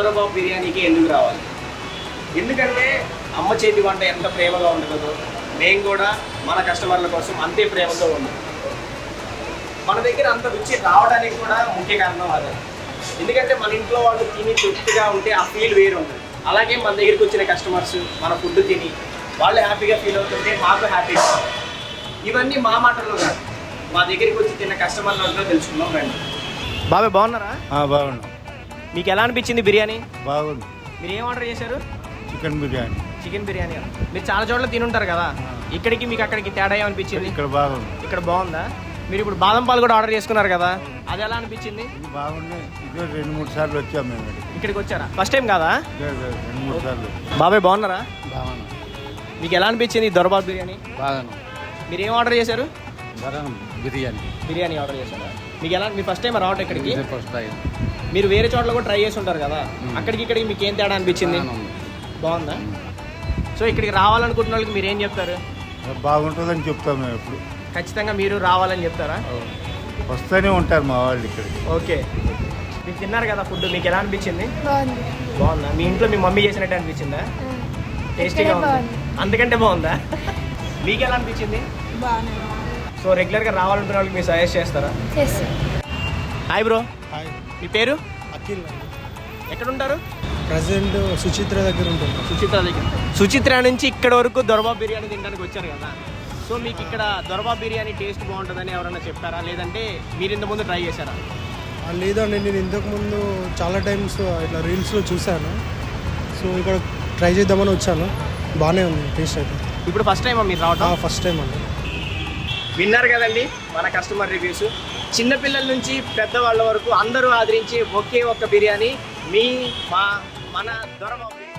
దొరబాబు బిర్యానీకి ఎందుకు రావాలి? ఎందుకంటే అమ్మ చేతి వంట ఎంత ప్రేమగా ఉండదో మేము కూడా మన కస్టమర్ల కోసం అంతే ప్రేమతో ఉన్నాం. మన దగ్గర అంత రుచి రావడానికి కూడా ముఖ్య కారణం అదే. ఎందుకంటే మన ఇంట్లో వాళ్ళు తిని తృప్తిగా ఉంటే ఆ ఫీల్ వేరు ఉంటుంది. అలాగే మన దగ్గరికి వచ్చిన కస్టమర్స్ మన ఫుడ్ తిని వాళ్ళు హ్యాపీగా ఫీల్ అవుతుంటే మాకు హ్యాపీగా. ఇవన్నీ మా మాటల్లో కాదు, మా దగ్గరికి వచ్చి తిన్న కస్టమర్లలో తెలుసుకున్నాం. రండి. బాబాయ్ బాగున్నారా? బాగుంది. మీకు ఎలా అనిపించింది బిర్యానీ? బాగుంది. మీరు ఏం ఆర్డర్ చేశారు? చికెన్ బిర్యానీ. చికెన్ బిర్యానీ. మీరు చాలా చోట్ల తినుంటారు కదా, ఇక్కడికి మీకు అక్కడికి తేడా ఏమనిపించింది? ఇక్కడ బాగుంది. ఇక్కడ బాగుందా? మీరు ఇప్పుడు బాదం పాలు కూడా ఆర్డర్ చేసుకున్నారు కదా, అది ఎలా అనిపించింది? బాగుంది. ఇదే 2-3 సార్లు వచ్చాము మేము ఇక్కడికి వచ్చారా? ఫస్ట్ టైం కాదా? 2-3 సార్లు. బాబాయ్ బాగున్నారా? బాగుంది. మీకు ఎలా అనిపించింది దొరబాబు బిర్యానీ? బాగుంది. మీరు ఏం ఆర్డర్ చేశారు? బిర్యానీ. బిర్యానీ ఆర్డర్ చేశారా? మీకు ఎలా, మీ ఫస్ట్ టైం రావటం ఇక్కడికి? First time. మీరు వేరే చోట్ల కూడా ట్రై చేసి ఉంటారు కదా, అక్కడికి ఇక్కడికి మీకు ఏం తేడా అనిపించింది? బాగుందా? సో ఇక్కడికి రావాలనుకుంటున్న వాళ్ళకి మీరు ఏం చెప్తారు? బాగుంటుందని చెప్తాము మేము ఎప్పుడు. ఖచ్చితంగా మీరు రావాలని చెప్తారా? వస్తూనే ఉంటారు మా వాళ్ళు ఇక్కడికి. ఓకే. మీరు తిన్నారు కదా ఫుడ్, మీకు ఎలా అనిపించింది? బాగుంది. బాగుందా? మీ ఇంట్లో మీ మమ్మీ చేసినట్టు అనిపించిందా? టేస్టీగా ఉంది, అందుకంటే బాగుందా? మీకు ఎలా అనిపించింది? బాగుంది. సో రెగ్యులర్గా రావాలంటున్న వాళ్ళకి మీరు సజెస్ట్ చేస్తారా? Hi bro. హాయ్, మీ పేరు? అఖిల్. ఎక్కడ ఉంటారు? ప్రజెంట్ సుచిత్ర దగ్గర ఉంటుంది. సుచిత్ర దగ్గర. సుచిత్ర నుంచి ఇక్కడ వరకు దొరబాబు బిర్యానీ తినడానికి వచ్చారు కదా, సో మీకు ఇక్కడ దొరబాబు బిర్యానీ టేస్ట్ బాగుంటుందని ఎవరైనా చెప్పారా, లేదంటే మీరు ఇంత ముందు ట్రై చేశారా? లేదండి, నేను ఇంతకుముందు చాలా టైమ్స్ ఇట్లా రీల్స్లో చూశాను. సో ఇక్కడ ట్రై చేద్దామని వచ్చాను. బాగానే ఉంది టేస్ట్ అయితే. ఇప్పుడు ఫస్ట్ టైమా మీరు రావటం? ఫస్ట్ టైం అండి. విన్నారు కదండి మన కస్టమర్ రివ్యూస్. చిన్నపిల్లల నుంచి పెద్దవాళ్ళ వరకు అందరూ ఆదరించి ఒకే ఒక్క బిర్యానీ, మన దొరబాబు బిర్యానీ.